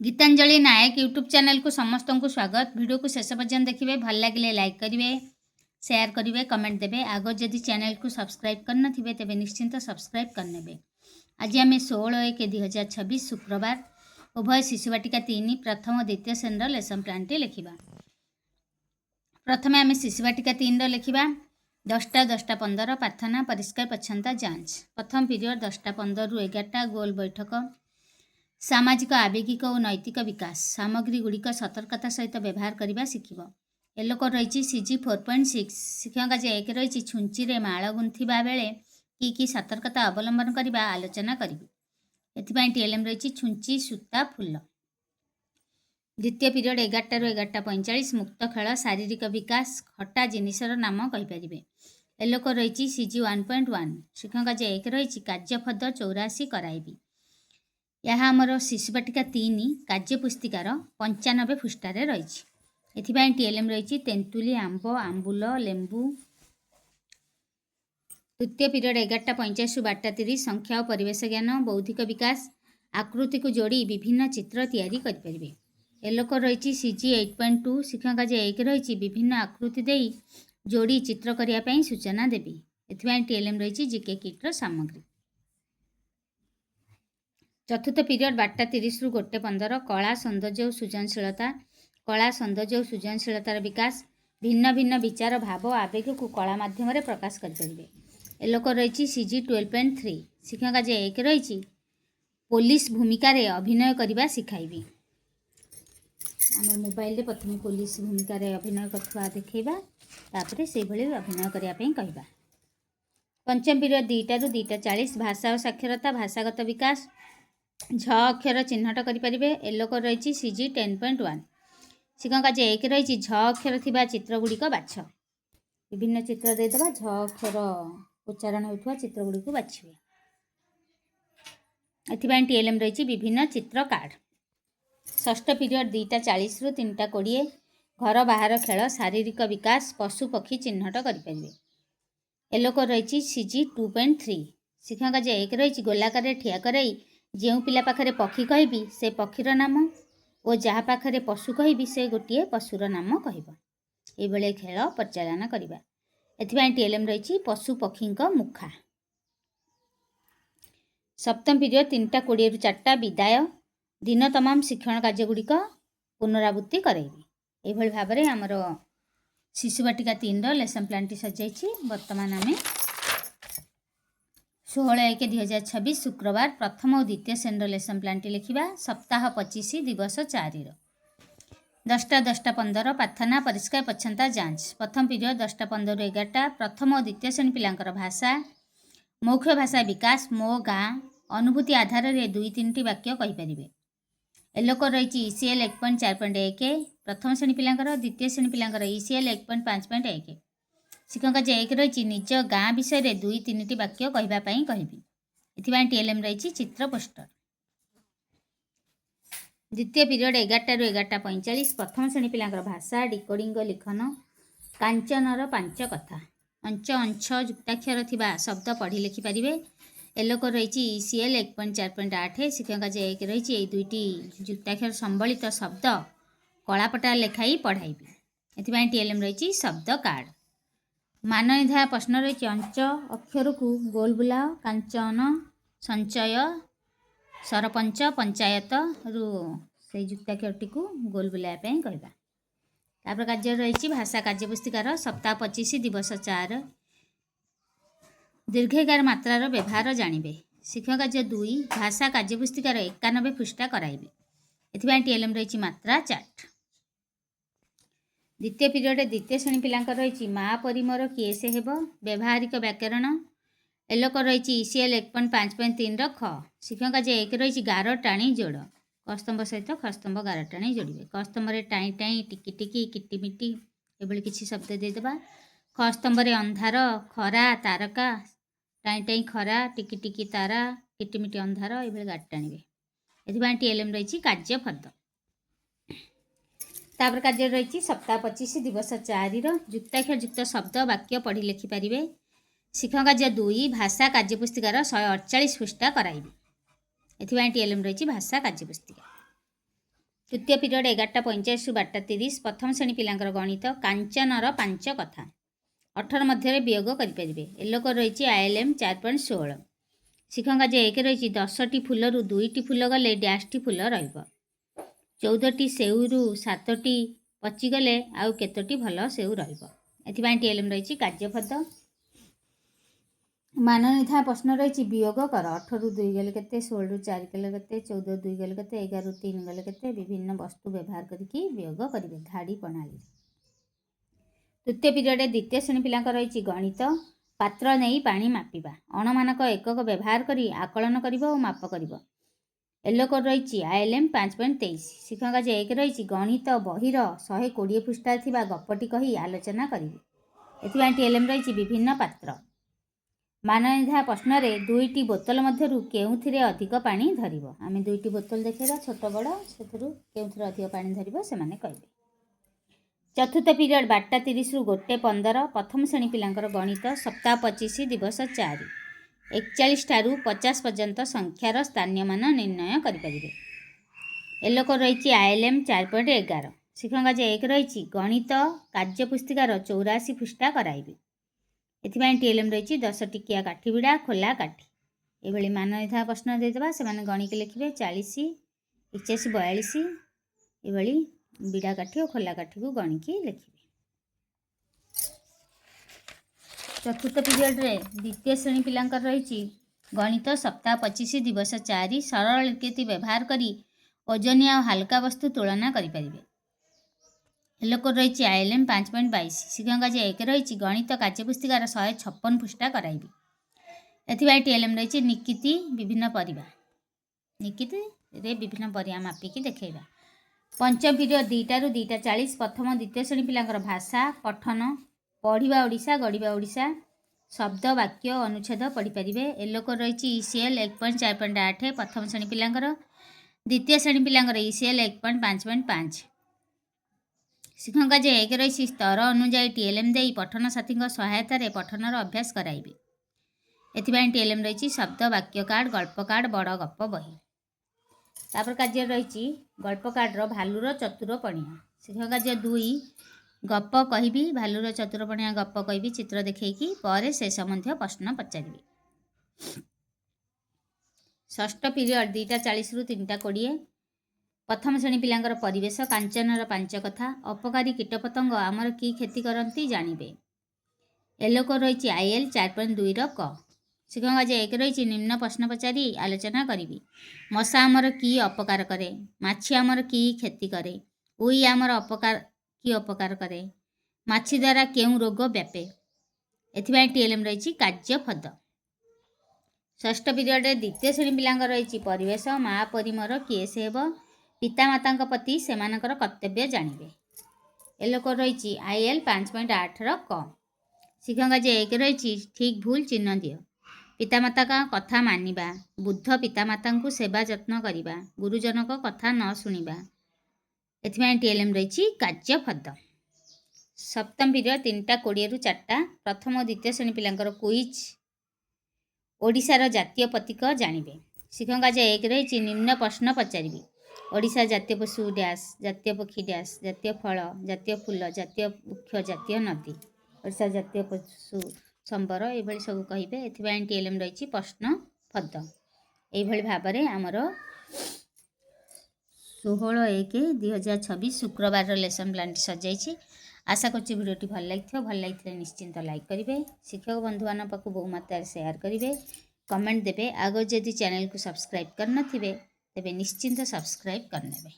गीतांजलि नायक YouTube channel को समस्त को स्वागत। वीडियो को शेष पर्यंत देखिए, भल लगे लाइक करेंगे, शेयर करेंगे, कमेंट देवे। आग जदि चैनल को सब्सक्राइब करना तेज निश्चिंत सब्सक्राइब करने। आज आम 16/1/2026 शुक्रवार उभय शिशुवाटिका 3 प्रथम और द्वितीय श्रेणी लेसन प्लान टी लिखा। प्रथम आम शिशुवाटिका 3 लिखा 10टा 10टा 15 प्रार्थना परिष्कार परिच्छन्नता जांच। प्रथम पीरियड 10टा 15 ରୁ 11टा गोल बैठक सामाजिक आवेगिक और नैतिक विकास सामग्री गुड़िक सतर्कता सहित व्यवहार करने शिखब। एलोक रही CG 4.6 शिक्षक जे 1 रही छुंची माड़ गुंथा बेले कि सतर्कता अवलंबन करने आलोचना करी। एथिपाई TLM रही छुंची सूता फूल। द्वितीय पीरियड 11टा 11टा 45 मुक्त खेल शारीरिक विकास खटा जिनिसर नाम कहीपर। एलोक रही CG 1.1 शिक्षक जे 1 रही कार्यफद 84 कराइबी। यह आमर शिशुवाटिका 3 कार्यपुस्तिकार 95 पृष्ठार रही। एथिपाई TLM रही तेंतुली आंब आंबुल लेंबू। तृतीय पीरियड 11टा 85 ରୁ 12ଟା 30 संख्या और परिवेश ज्ञान बौद्धिक विकास आकृति को जोड़ी विभिन्न चित्र तैयारी करें। एलोक रही CG 8.2 शिक्षक जे 1 रही विभिन्न आकृति दे जोड़ी चित्र करने सूचना देवी। एथिपाई TLM रही GK किट्र सामग्री। चतुर्थ पीरियड 12ଟା 30 ରୁ 1:15 कला सौंदर्य और सृजनशीलता कला सौंदर्य और सृजनशीलतार विकास भिन्न भिन्न विचार भाव आवेग को कला माध्यम प्रकाश करें। एलोक रही CG 12.3 शिक्षक जे 1 रही पुलिस भूमिका रे अभिनय करने शिखाइबी। आम मोबाइल प्रथम पुलिस भूमिका रे अभिनय करवा देखा तापर से अभिनय करने कहवा। पंचम पीरियड 2टा ରୁ 2:40 भाषा और साक्षरता भाषागत विकास झ अक्षर चिन्हट करें। एलोक रही CG 10.1 शिक्षक जे 1 रही झ अक्षर थिबा चित्र गुड़िक बाछ। विभिन्न चित्र देदेबा झ अक्षर उच्चारण होता चित्र गुड़िक बाछिबे। एथिपाई TLM रही विभिन्न चित्र कार्ड। षष्ठ पीरियड 2टा 40 ରୁ 3ଟା 20 घर बाहर खेल शारीरिक विकास पशु पक्षी चिन्हट करें। एलोक रही CG 2.3 शिक्षक जे 1 रही गोलाकार ठिया कराई जो पिला पाखरे पक्षी कहबी से पक्षीर नाम और जहाँ पाखरे पशु कहबी से गोटे पशुर नाम कहब। ये खेल परिचालन करवा। एथिपाई TLM रही पशु पक्षी मुखा। सप्तम पीरियड 3टा 20 ରୁ 4ଟା विदाय दिन तमाम शिक्षण कार्यगुड़िक पुनरावृत्ति कराइबी। ये भाव में आमर शिशुवाटिका 3 लेसन प्लान टी सजाई। बर्तमान आम 16/1/2026 शुक्रवार प्रथम और द्वितीय श्रेणी लेसन प्लान टी लिखा। सप्ताह 25 दिवस 4 10टा 10टा 15 प्रार्थना परिष्कार परिच्छन्नता जांच। प्रथम पीरियड 10टा 15 ରୁ 11ଟା प्रथम और द्वितीय श्रेणी पिलांकर भाषा मौखिक भाषा विकास मो गाँ अनुभूति आधार में 2-3ଟି वाक्य कहीपर। एलोक रही ECL 1.4.1 प्रथम श्रेणी पिलांकर द्वितीय श्रेणी पिलांकर ECL 1.5.1 शिक्षक जे 1 रही निज गाँ विषय 2-3ଟି वाक्य कहवाई कहबी। एथिपाई TLM रही चित्र पोस्टर। द्वितीय पीरियड 11ଟା ରୁ 11ଟା 45 प्रथम श्रेणी पिलांकर भाषा डिकोडिंग लिखन कांचनर 5 कथा अंच अंश युक्ताक्षर थिबा शब्द पढ़ी लिखिपारे। एलोक रही ECL 1.4.8 शिक्षक जे 1 रही ये 2ଟି युक्ताक्षर संबलित शब्द कलापटा लेखाई पढ़ाइबी। एथिपाई TLM रही शब्द कार्ड। माननिधा प्रश्न रही अंच अक्षर को गोल बुलाओ कांचन संचय सरपंच पंचायत रु से युक्ताक्षरटी को गोल बुलायापी कहवा। तापर कार्य रही भाषा कार्यपुस्तिकार सप्ताह 25 दिवस 4 दीर्घकार मात्रार व्यवहार जानिबे। शिक्षक जे 2 भाषा कार्यपुस्तिकार 91 पृष्ठा कराइबे। एथिपाई TLM रही मात्रा चार्ट। द्वितीय पीरियड द्वितीय श्रेणी पिलांकर रही माँ परिमर किए से हेब व्यावहारिक व्याकरण। एलोक रही ECL 1.5.3 ख शिक्षक जे 1 रही गार टाणी जोड़ कस्तंभ सहित खस्तंभ गार टाणी जोड़े। कस्तंभ टाई टाई टिकी टिकी किटिमिटी एभली किसी शब्द देदेबा। खस्तंभ अंधार खरा तारका टाई टाई खरा टिकी टिकी तारा किटिमिटी अंधार ये गार टाणवे। एथिपाई TLM रही कार्यफद। तापर कार्य रही सप्ताह 25 दिवस 4 युक्ताक्षर युक्त शब्द वाक्य पढ़ी लिखिपारे। शिक्षक जे 2 भाषा कार्यपुस्तिकार 148 पृष्ठा कराइबे। एथिपाई TLM रही भाषा कार्यपुस्तिका। तृतीय पीरियड 11:45 ରୁ 12:30 प्रथम श्रेणी पिलांकर गणित कांचनर 5 कथा 18 मध्य वियोग करें। एलोक रही ILM 4.16 शिक्षक जे 1 रही 10टी फूलू 2टी फूल गले डैशटी फूल र14टी सेऊ 7टी पचिगले आउ केतोटी भल सेऊ रही TLM रही कार्यपद मान निर्धारण प्रश्न रही वियोग कर 8 ରୁ 2 गले केते 16 ରୁ 4 गले केते 14 ରୁ 2 गले केते 11 ରୁ 3 गले केते विभिन्न वस्तु व्यवहार करके वियोग करेंगे धाड़ी प्रणाली। तृतीय पीरियड द्वितीय श्रेणी पिलांक रही गणित पात्र नहीं पानी मापिबा अणमानक एकक व्यवहार करी आकलन करिबो और माप करिबो। येलो कोड रही ILM 5.23 शिक्षक जे 1 रही गणित बहिर 120 पृष्ठा थिबा गपटी कही आलोचना करिबे। एथिबाई TLM रही विभिन्न पात्र मान निर्धारण प्रश्न रे 2टी बोतल मध्यरु केउथिरे अधिक पानी धरिबो आमे 2टी बोतल देखेबा छोट बड़ सेथुरु केउथिरे अधिक पानी धरिबो से माने कहबे। चतुर्थ पीरियड 12:30 ରୁ 1:15 प्रथम श्रेणी पिलांकर गणित सप्ताह 25 दिवस 4 41 ठारू 50 पर्यंत संख्यार स्थानीय मान निर्णय करिपारिबे। एलोक रही ILM 4.11 शिक्षक जे 1 रही गणित कार्यपुस्तिकार 84 पृष्ठा कराइबे। एथिबाई TLM रही 10 टिकिया काठी बिड़ा खोला काठी ये मान निर्धारण प्रश्न देदेबा से माने गणिक लिखिबे 40 81 42 ये बिड़ा काठी और खोला काठी को गणिकी लिखिबे। चतुर्थ पीरियड रे द्वितीय श्रेणी पिलांकर रही गणित सप्ताह 25 दिवस 4 सरल लिखित व्यवहार करी ओजनिया और हल्का वस्तु तुलना करिपारिबे। लोक रही ILM 5.22 शिक्षक जे 1 रही गणित कार्यपुस्तिकार 156 पृष्ठा कराइबे। एथिबाई TLM रही निकिति विभिन्न परिबा निकिति रे विभिन्न परिया मापिकी देखैबा। पंचम पीरियड 2टा ରୁ 2:40 प्रथम द्वितीय श्रेणी पिलांकर भाषा पठन पढ़िबा ओडिशा गढ़िबा ओडिशा शब्द वाक्य अनुच्छेद पढ़ी पारिबे। एलोक रही ECL 1.4.8 प्रथम श्रेणी पिलांकर द्वितीय श्रेणी पिलांकर ECL 1.5.5 शिक्षक जे 1 रही स्तर अनुजाई TLM दे पठन साथी सहायतार पठनर अभ्यास कराइबे। एथिबाई TLM रही शब्द वाक्य कार्ड गल्प कार्ड बड़ गप बही तापर कार्य रही गल्प कार्डर भालुर चतुरपणिया शिक्षक जे 2 गप कहबी भालुर चतुरपणिया गप कहबी चित्र देखैकी पर से संबंधी प्रश्न पचारिबे। षष्ठ पीरियड 2:40 ରୁ 3:20 प्रथम श्रेणी पिलांकर परिवेश कांचनर 5 कथा अपकारी कीटपतंग आमर की क्षति करती जानवे। एलोक रही IL 4.2 क शिक्षक जे 1 रही निम्न प्रश्न पचारि आलोचना करी मशा आमर की अपकार करे माछी आमर की क्षति करे उई आमर अपकार की अपकार करे माछी द्वारा केउं रोग व्यापे। एथिबाई TLM रही कार्यपद। षष्ठ पीरियड द्वितीय श्रेणी पिलांकर रही परिवेश माँ परिमर किए से हेब पितामाता प्रति सेमानकर कर्तव्य जानवे। एलोक रही IL 5.8 क शिक्षक जे 1 रही ठीक भूल चिन्ह दियो पितामाता का कथा मानिबा बुद्ध पितामाता को सेवा जत्न करिबा गुरुजन को कथा न सुनिबा। एथिबाई TLM रही कार्यपद। सप्तम पीरियड 3:20 ରୁ 4 प्रथम और द्वितीय श्रेणी पिलांकर क्विज ओडिशार जातीय प्रतीक जानवे। शिक्षक जे 1 रही निम्न प्रश्न पचारि ओडिशा जातीय पशु डैश जातीय पक्षी डैश जातीय फल जातीय फूल जातीय वृक्ष जातीय नदी ओडिशा जातीय पशु संबर ये सब कहे। एथिबाई TLM रही प्रश्न पद ये भाव में आमर 16/1/2026 शुक्रवार लेसन प्लान सजाई। आशा करछि भिडियोटी भल लगी निश्चिंत लाइक करेंगे शिक्षक बंधु मान पाक बहु मात्रा शेयर करेंगे कमेंट देवे आगे जदि चैनल को सब्सक्राइब करनथिबे तेबे निश्चिंत सब्सक्राइब करनेबे।